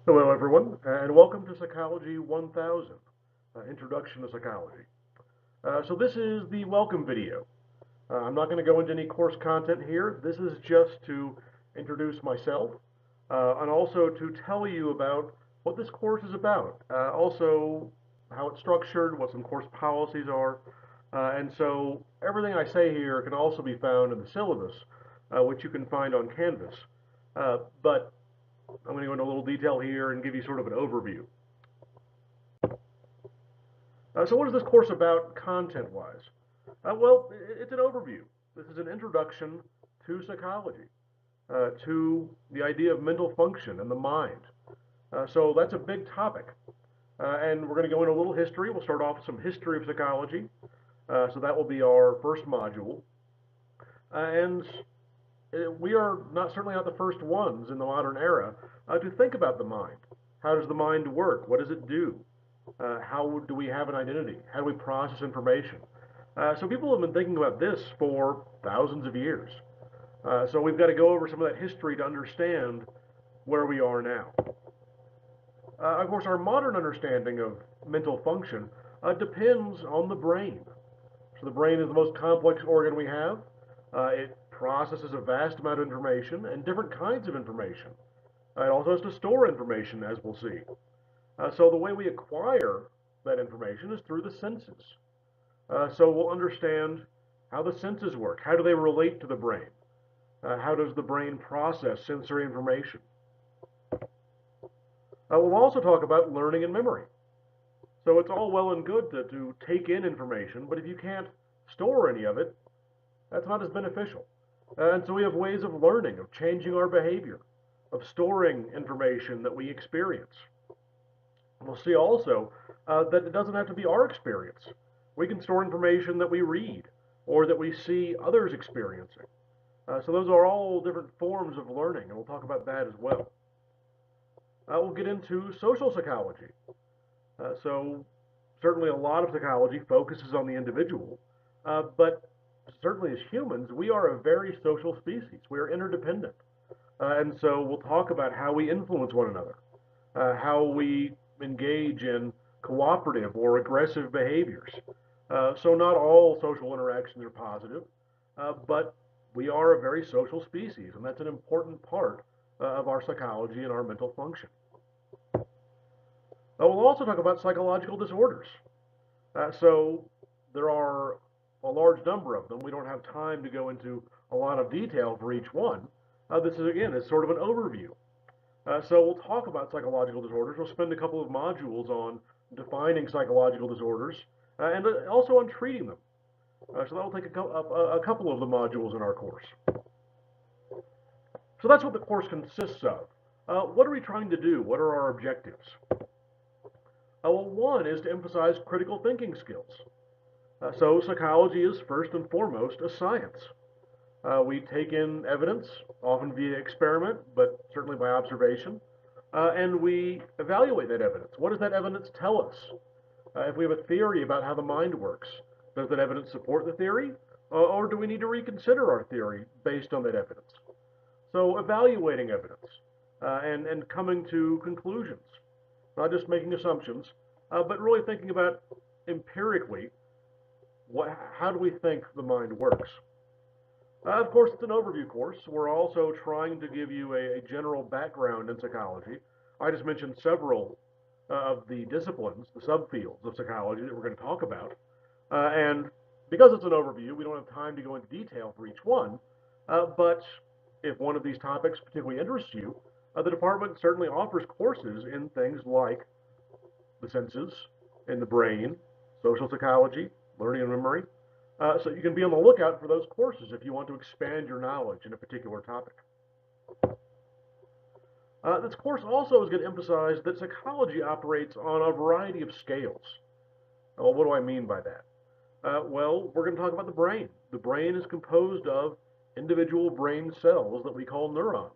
Hello, everyone, and welcome to Psychology 1000, Introduction to Psychology. So this is the welcome video. I'm not going to go into any course content here. This is just to introduce myself and also to tell you about what this course is about, also how it's structured, what some course policies are, and so everything I say here can also be found in the syllabus, which you can find on Canvas. But I'm going to go into a little detail here and give you sort of an overview. So what is this course about content-wise? Well, it's an overview. This is an introduction to psychology, to the idea of mental function and the mind. So that's a big topic. And we're going to go into a little history. We'll start off with some history of psychology. So that will be our first module. And we are certainly not the first ones in the modern era to think about the mind. How does the mind work? What does it do? How do we have an identity? How do we process information? So people have been thinking about this for thousands of years. So we've got to go over some of that history to understand where we are now. Of course, our modern understanding of mental function depends on the brain. So the brain is the most complex organ we have. It processes a vast amount of information and different kinds of information. It also has to store information, as we'll see. So the way we acquire that information is through the senses. So we'll understand how the senses work. How do they relate to the brain? How does the brain process sensory information? We'll also talk about learning and memory. So it's all well and good to take in information, but if you can't store any of it, that's not as beneficial. And so we have ways of learning, of changing our behavior, of storing information that we experience. We'll see also that it doesn't have to be our experience. We can store information that we read or that we see others experiencing. So those are all different forms of learning, and we'll talk about that as well. We'll get into social psychology. So certainly a lot of psychology focuses on the individual, but certainly as humans, we are a very social species. We are interdependent. And so we'll talk about how we influence one another, how we engage in cooperative or aggressive behaviors. So not all social interactions are positive, but we are a very social species, and that's an important part of our psychology and our mental function. We'll also talk about psychological disorders. So there are a large number of them. We don't have time to go into a lot of detail for each one. This is, again, is sort of an overview. So we'll talk about psychological disorders. We'll spend a couple of modules on defining psychological disorders and also on treating them. So that will take a couple of the modules in our course. So that's what the course consists of. What are we trying to do? What are our objectives? Well, one is to emphasize critical thinking skills. So psychology is first and foremost a science. We take in evidence, often via experiment, but certainly by observation, and we evaluate that evidence. What does that evidence tell us? If we have a theory about how the mind works, does that evidence support the theory, or do we need to reconsider our theory based on that evidence? So evaluating evidence and coming to conclusions, not just making assumptions, but really thinking about empirically, how do we think the mind works? Of course, it's an overview course. We're also trying to give you a general background in psychology. I just mentioned several of the disciplines, the subfields of psychology that we're going to talk about. And because it's an overview, we don't have time to go into detail for each one. But if one of these topics particularly interests you, the department certainly offers courses in things like the senses, in the brain, social psychology, learning and memory. So you can be on the lookout for those courses if you want to expand your knowledge in a particular topic. This course also is going to emphasize that psychology operates on a variety of scales. Well, what do I mean by that? Well, we're going to talk about the brain. The brain is composed of individual brain cells that we call neurons.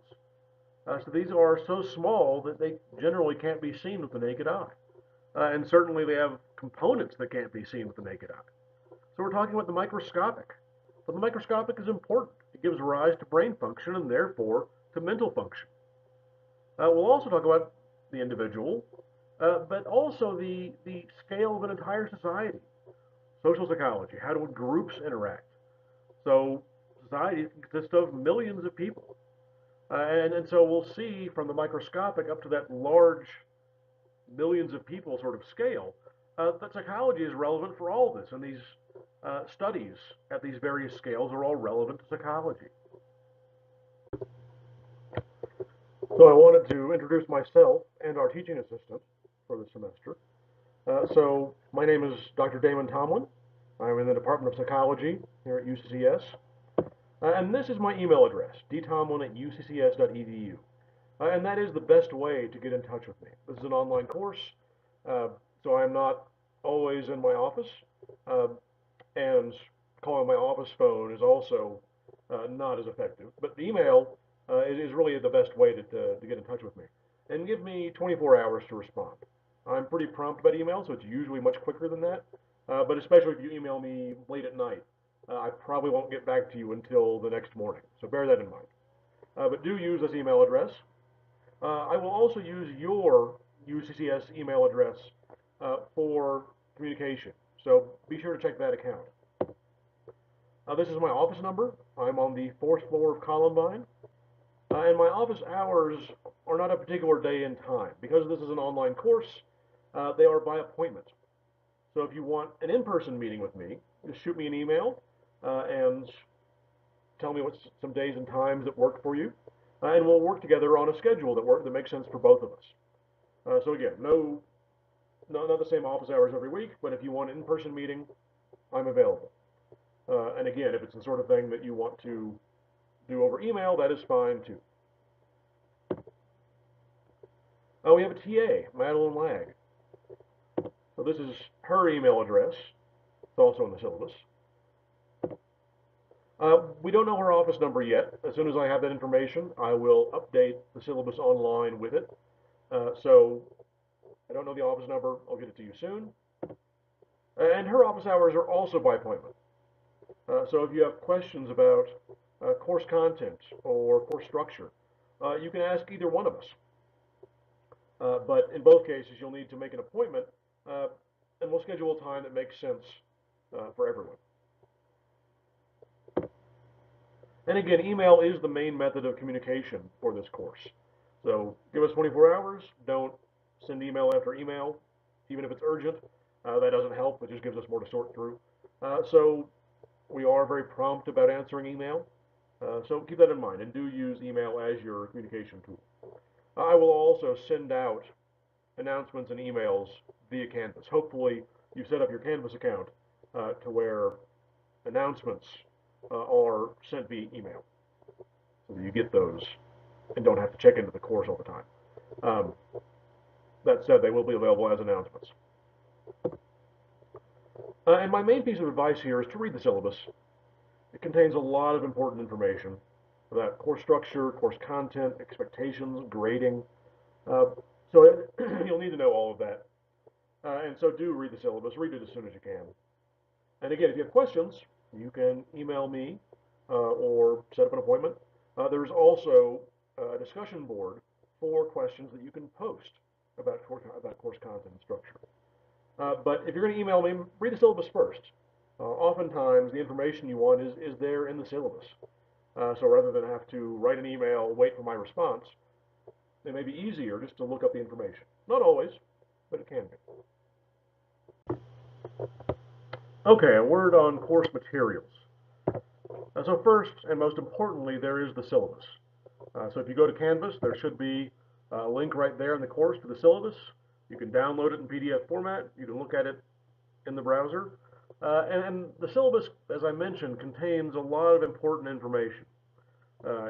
So these are so small that they generally can't be seen with the naked eye. And certainly they have components that can't be seen with the naked eye. So we're talking about the microscopic. But the microscopic is important. It gives rise to brain function and therefore to mental function. We'll also talk about the individual, but also the scale of an entire society. Social psychology, how do groups interact? So society consists of millions of people. And so we'll see from the microscopic up to that large millions of people sort of scale that psychology is relevant for all this. And these studies at these various scales are all relevant to psychology. So I wanted to introduce myself and our teaching assistant for the semester. So my name is Dr. Damon Tomlin. I'm in the Department of Psychology here at UCCS. And this is my email address, dtomlin@uccs.edu. And that is the best way to get in touch with me. This is an online course, so I'm not always in my office, and calling my office phone is also not as effective. But the email is really the best way to get in touch with me. And give me 24 hours to respond. I'm pretty prompt about email, so it's usually much quicker than that. But especially if you email me late at night, I probably won't get back to you until the next morning. So bear that in mind. But do use this email address. I will also use your UCCS email address for communication. So be sure to check that account. This is my office number. I'm on the 4th floor of Columbine. And my office hours are not a particular day and time. Because this is an online course, they are by appointment. So if you want an in-person meeting with me, just shoot me an email and tell me what some days and times that work for you, and we'll work together on a schedule that makes sense for both of us. So again, not the same office hours every week, but if you want an in-person meeting, I'm available. And again, if it's the sort of thing that you want to do over email, that is fine too. We have a TA, Madeline Lag. So this is her email address. It's also in the syllabus. We don't know her office number yet. As soon as I have that information, I will update the syllabus online with it. So I don't know the office number. I'll get it to you soon. And her office hours are also by appointment. So if you have questions about course content or course structure, you can ask either one of us. But in both cases, you'll need to make an appointment, and we'll schedule a time that makes sense for everyone. And again, email is the main method of communication for this course. So give us 24 hours. Don't send email after email, even if it's urgent. That doesn't help. It just gives us more to sort through. So we are very prompt about answering email. So keep that in mind, and do use email as your communication tool. I will also send out announcements and emails via Canvas. Hopefully, you've set up your Canvas account to where announcements are sent via email, so that you get those and don't have to check into the course all the time. That said, they will be available as announcements. And my main piece of advice here is to read the syllabus. It contains a lot of important information about course structure, course content, expectations, grading. So you'll need to know all of that. And so do read the syllabus. Read it as soon as you can. And again, if you have questions, you can email me or set up an appointment. There's also a discussion board for questions that you can post about course content and structure. But if you're going to email me, read the syllabus first. Oftentimes, the information you want is there in the syllabus. So rather than have to write an email, wait for my response, it may be easier just to look up the information. Not always, but it can be. Okay, a word on course materials. So first, and most importantly, there is the syllabus. So if you go to Canvas, there should be a link right there in the course to the syllabus. You can download it in PDF format. You can look at it in the browser. And the syllabus, as I mentioned, contains a lot of important information.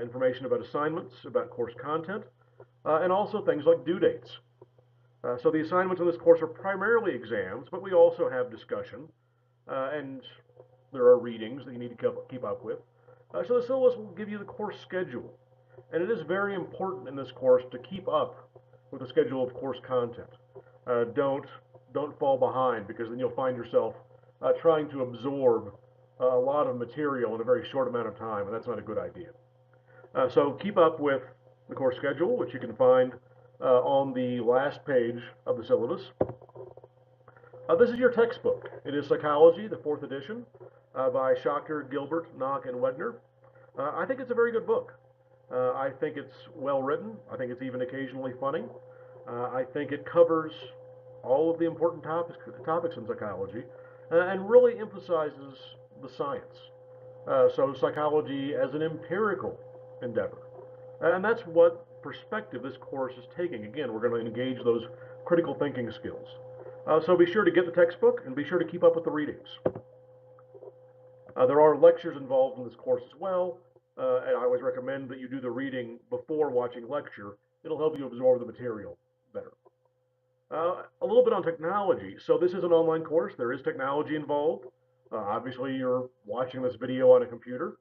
Information about assignments, about course content, and also things like due dates. So the assignments in this course are primarily exams, but we also have discussion, and there are readings that you need to keep up with. So the syllabus will give you the course schedule, and it is very important in this course to keep up with the schedule of course content. Don't fall behind, because then you'll find yourself trying to absorb a lot of material in a very short amount of time, and that's not a good idea. So keep up with the course schedule, which you can find on the last page of the syllabus. This is your textbook. It is Psychology, the fourth edition, by Schachter, Gilbert, Knock, and Wedner. I think it's a very good book. I think it's well written. I think it's even occasionally funny. I think it covers all of the important topics in psychology and really emphasizes the science. So psychology as an empirical endeavor. And that's what perspective this course is taking. Again, we're going to engage those critical thinking skills. So be sure to get the textbook and be sure to keep up with the readings. There are lectures involved in this course as well, and I always recommend that you do the reading before watching lecture. It'll help you absorb the material better. A little bit on technology. So this is an online course. There is technology involved. Obviously, you're watching this video on a computer,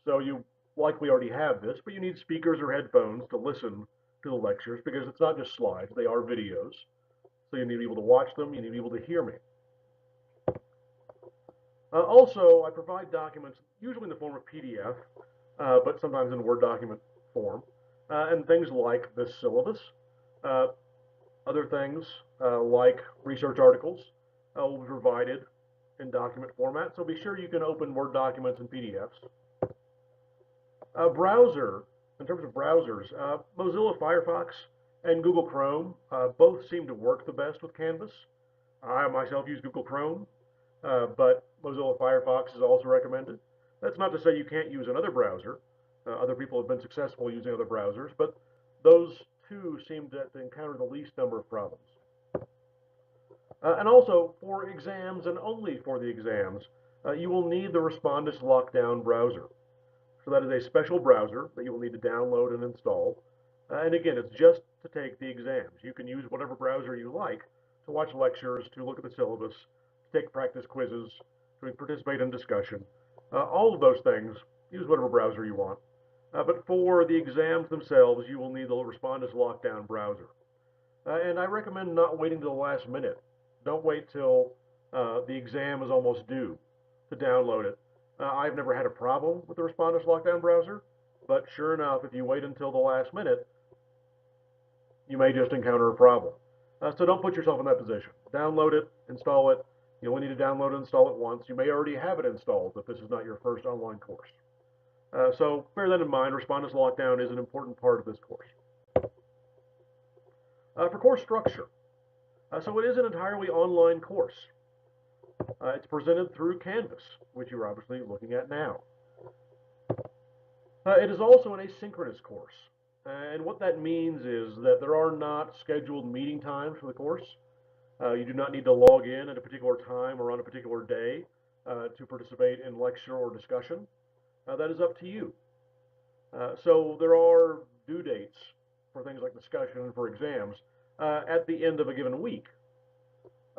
so you likely already have this, but you need speakers or headphones to listen to the lectures because it's not just slides, they are videos. So you need to be able to watch them, you need to be able to hear me. Also, I provide documents, usually in the form of PDF, but sometimes in Word document form, and things like this syllabus. Other things like research articles will be provided in document format, so be sure you can open Word documents and PDFs. Browser, in terms of browsers, Mozilla Firefox and Google Chrome both seem to work the best with Canvas. I myself use Google Chrome, but Mozilla Firefox is also recommended. That's not to say you can't use another browser. Other people have been successful using other browsers, but those two seem to encounter the least number of problems. And also, for exams and only for the exams, you will need the Respondus Lockdown browser. So that is a special browser that you will need to download and install. And again, it's just to take the exams. You can use whatever browser you like to watch lectures, to look at the syllabus, to take practice quizzes, to participate in discussion. All of those things, use whatever browser you want. But for the exams themselves, you will need the Respondus Lockdown browser. And I recommend not waiting till the last minute. Don't wait till the exam is almost due to download it. I've never had a problem with the Respondus Lockdown browser, but sure enough, if you wait until the last minute, you may just encounter a problem. So don't put yourself in that position. Download it, install it. You only need to download and install it once. You may already have it installed if this is not your first online course. So bear that in mind. Respondus Lockdown is an important part of this course. For course structure, so it is an entirely online course. It's presented through Canvas, which you're obviously looking at now. It is also an asynchronous course, and what that means is that there are not scheduled meeting times for the course. You do not need to log in at a particular time or on a particular day to participate in lecture or discussion. That is up to you. So there are due dates for things like discussion and for exams at the end of a given week.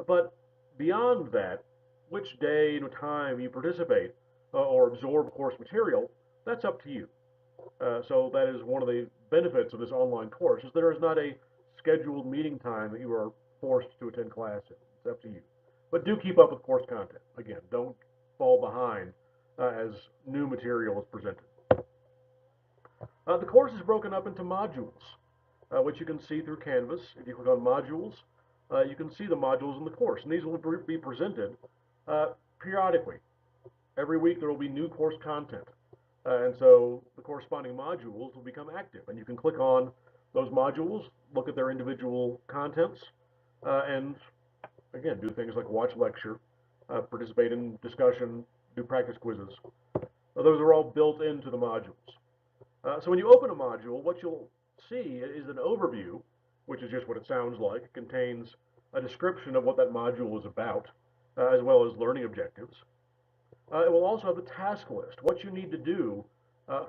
But beyond that, which day and time you participate or absorb course material, that's up to you. So that is one of the benefits of this online course, is there is not a scheduled meeting time that you are forced to attend class in. It's up to you. But do keep up with course content. Again, don't fall behind as new material is presented. The course is broken up into modules, which you can see through Canvas. If you click on modules, you can see the modules in the course, and these will be presented periodically. Every week there will be new course content, and so the corresponding modules will become active, and you can click on those modules, look at their individual contents, and again, do things like watch lecture, participate in discussion, do practice quizzes. Those are all built into the modules. So when you open a module, what you'll see is an overview, which is just what it sounds like. It contains a description of what that module is about, as well as learning objectives. It will also have the task list, what you need to do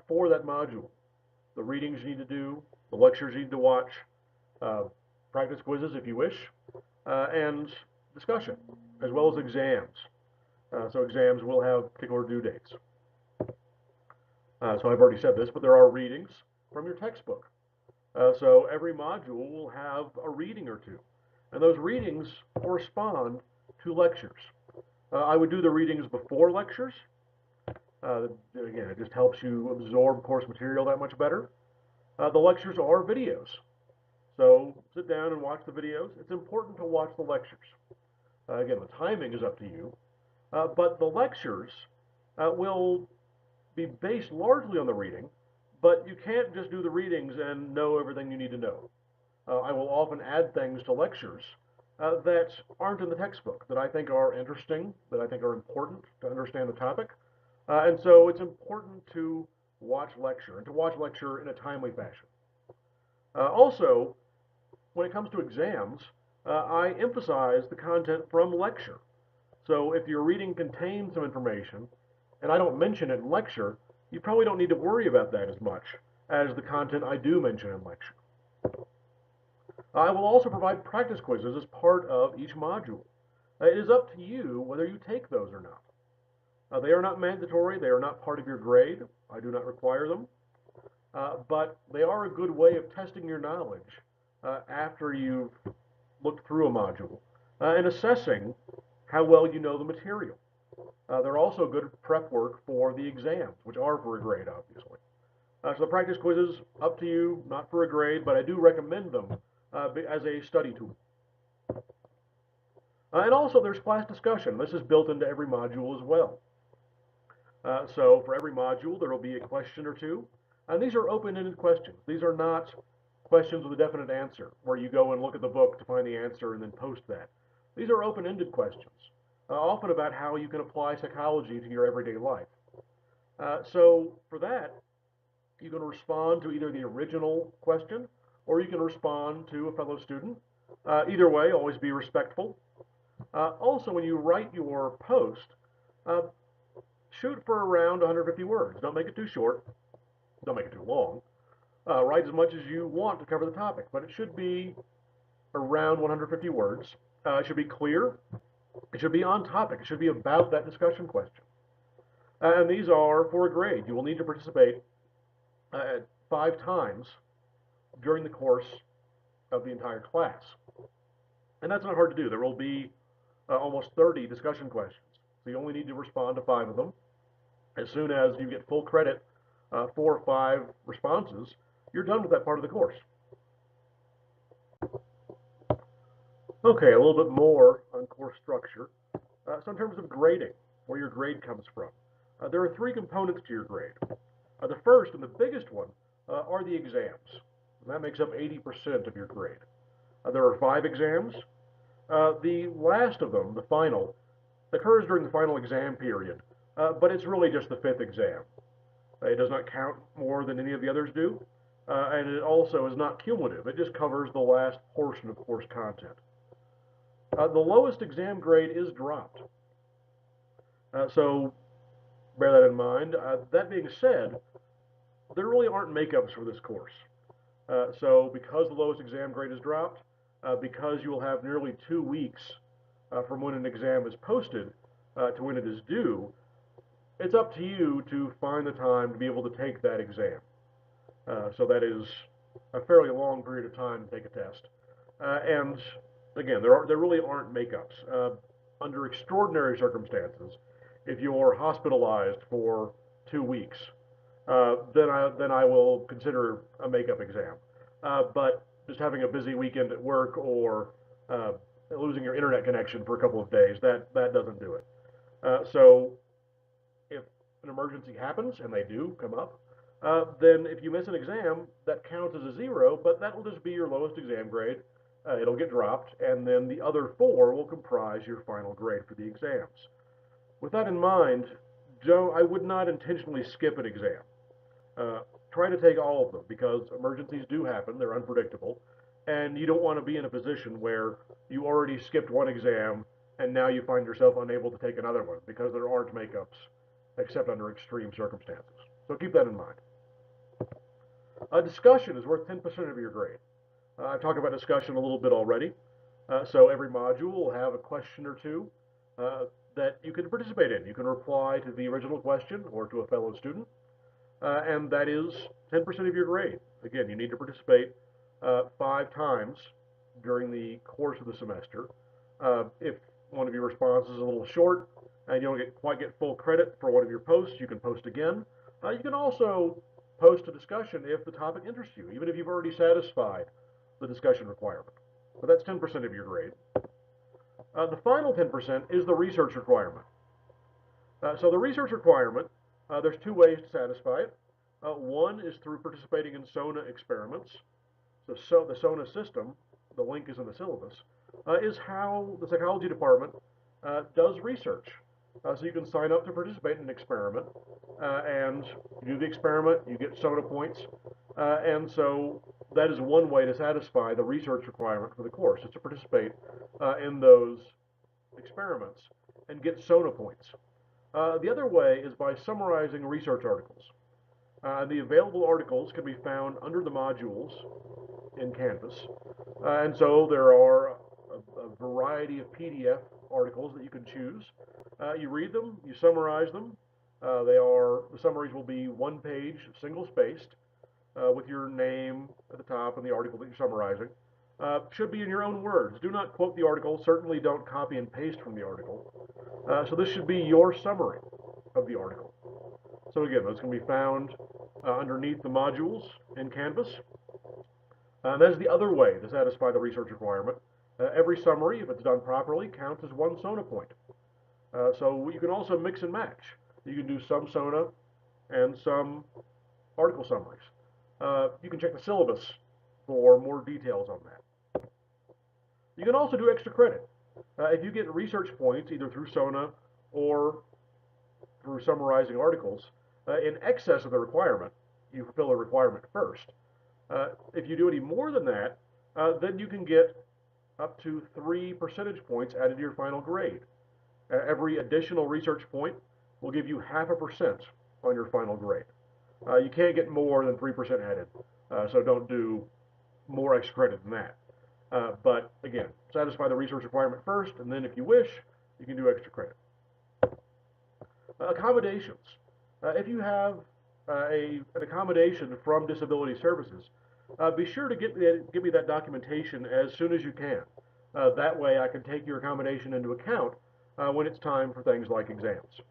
for that module. The readings you need to do, the lectures you need to watch, practice quizzes if you wish, and discussion, as well as exams. So exams will have particular due dates. So I've already said this, but there are readings from your textbook. So every module will have a reading or two, and those readings correspond to lectures. I would do the readings before lectures. Again, it just helps you absorb course material that much better. The lectures are videos, so sit down and watch the videos. It's important to watch the lectures. Again, the timing is up to you, but the lectures will be based largely on the reading, but you can't just do the readings and know everything you need to know. I will often add things to lectures that aren't in the textbook, that I think are interesting, that I think are important to understand the topic. And so it's important to watch lecture, and to watch lecture in a timely fashion. Also, when it comes to exams, I emphasize the content from lecture. So if your reading contains some information, and I don't mention it in lecture, you probably don't need to worry about that as much as the content I do mention in lecture. I will also provide practice quizzes as part of each module. It is up to you whether you take those or not. They are not mandatory, they are not part of your grade. I do not require them. But they are a good way of testing your knowledge after you've looked through a module and assessing how well you know the material. They're also good prep work for the exams, which are for a grade, obviously. So the practice quizzes, up to you, not for a grade, but I do recommend them as a study tool. And also there's class discussion. This is built into every module as well. So for every module, there will be a question or two. And these are open-ended questions. These are not questions with a definite answer, where you go and look at the book to find the answer and then post that. These are open-ended questions, often about how you can apply psychology to your everyday life. So for that, you can respond to either the original question, or you can respond to a fellow student. Either way, always be respectful. Also, when you write your post, shoot for around 150 words. Don't make it too short. Don't make it too long. Write as much as you want to cover the topic, but it should be around 150 words. It should be clear. It should be on topic. It should be about that discussion question. And these are for a grade. You will need to participate 5 times during the course of the entire class. And that's not hard to do. There will be almost 30 discussion questions. So you only need to respond to 5 of them. As soon as you get full credit 4 or 5 responses, you're done with that part of the course. Okay, a little bit more on course structure. So in terms of grading, where your grade comes from, there are 3 components to your grade. The first and the biggest one are the exams. That makes up 80% of your grade. There are 5 exams. The last of them, the final, occurs during the final exam period, but it's really just the 5th exam. It does not count more than any of the others do, and it also is not cumulative. It just covers the last portion of course content. The lowest exam grade is dropped. So bear that in mind. That being said, there really aren't makeups for this course. So because the lowest exam grade is dropped, because you will have nearly 2 weeks from when an exam is posted to when it is due, it's up to you to find the time to be able to take that exam. So that is a fairly long period of time to take a test. And again, there really aren't makeups. Under extraordinary circumstances, if you're hospitalized for 2 weeks, then I will consider a makeup exam. But just having a busy weekend at work or losing your internet connection for a couple of days, that doesn't do it. So if an emergency happens, and they do come up, then if you miss an exam, that counts as a 0, but that will just be your lowest exam grade. It'll get dropped, and then the other 4 will comprise your final grade for the exams. With that in mind, I would not intentionally skip an exam. Try to take all of them, because emergencies do happen, they're unpredictable, and you don't want to be in a position where you already skipped one exam and now you find yourself unable to take another one, because there aren't makeups except under extreme circumstances. So keep that in mind. A discussion is worth 10% of your grade. I've talked about discussion a little bit already. So every module will have a question or two that you can participate in. You can reply to the original question or to a fellow student, and that is 10% of your grade. Again, you need to participate 5 times during the course of the semester. If one of your responses is a little short and you don't quite get full credit for one of your posts, you can post again. You can also post a discussion if the topic interests you, even if you've already satisfied the discussion requirement. So that's 10% of your grade. The final 10% is the research requirement. So the research requirement, there's two ways to satisfy it. One is through participating in SONA experiments. So the SONA system, the link is in the syllabus, is how the psychology department does research. So you can sign up to participate in an experiment, and you do the experiment, you get SONA points, and so that is one way to satisfy the research requirement for the course, is to participate in those experiments and get SONA points. The other way is by summarizing research articles. The available articles can be found under the modules in Canvas, and so there are a variety of PDF articles that you can choose. You read them, you summarize them. The summaries will be one page, single spaced, with your name at the top and the article that you're summarizing. Should be in your own words. Do not quote the article. Certainly don't copy and paste from the article. So this should be your summary of the article. So again, those can be found underneath the modules in Canvas. That is the other way to satisfy the research requirement. Every summary, if it's done properly, counts as one SONA point. So you can also mix and match. You can do some SONA and some article summaries. You can check the syllabus for more details on that. You can also do extra credit. If you get research points, either through SONA or through summarizing articles, in excess of the requirement, you fulfill the requirement first. If you do any more than that, then you can get up to 3 percentage points added to your final grade. Every additional research point will give you 0.5% on your final grade. You can't get more than 3% added, so don't do more extra credit than that. But again, satisfy the research requirement first, and then if you wish, you can do extra credit. Accommodations. If you have an accommodation from Disability Services, be sure to give me that documentation as soon as you can. That way I can take your accommodation into account when it's time for things like exams.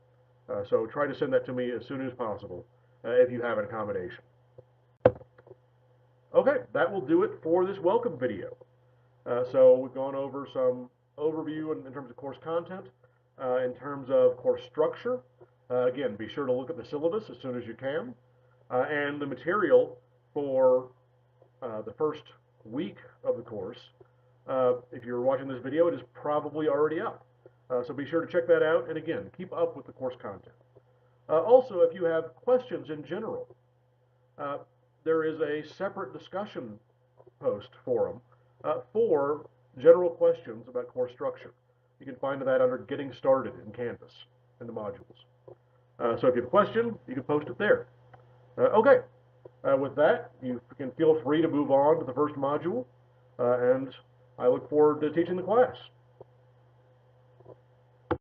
So try to send that to me as soon as possible if you have an accommodation. Okay, that will do it for this welcome video. So we've gone over some overview in terms of course content, in terms of course structure. Again, be sure to look at the syllabus as soon as you can, and the material for the first week of the course. If you're watching this video, it is probably already up. So be sure to check that out, and again, keep up with the course content. Also, if you have questions in general, there is a separate discussion post forum for general questions about course structure. You can find that under Getting Started in Canvas in the modules. So if you have a question, you can post it there. Okay, with that, you can feel free to move on to the first module, and I look forward to teaching the class.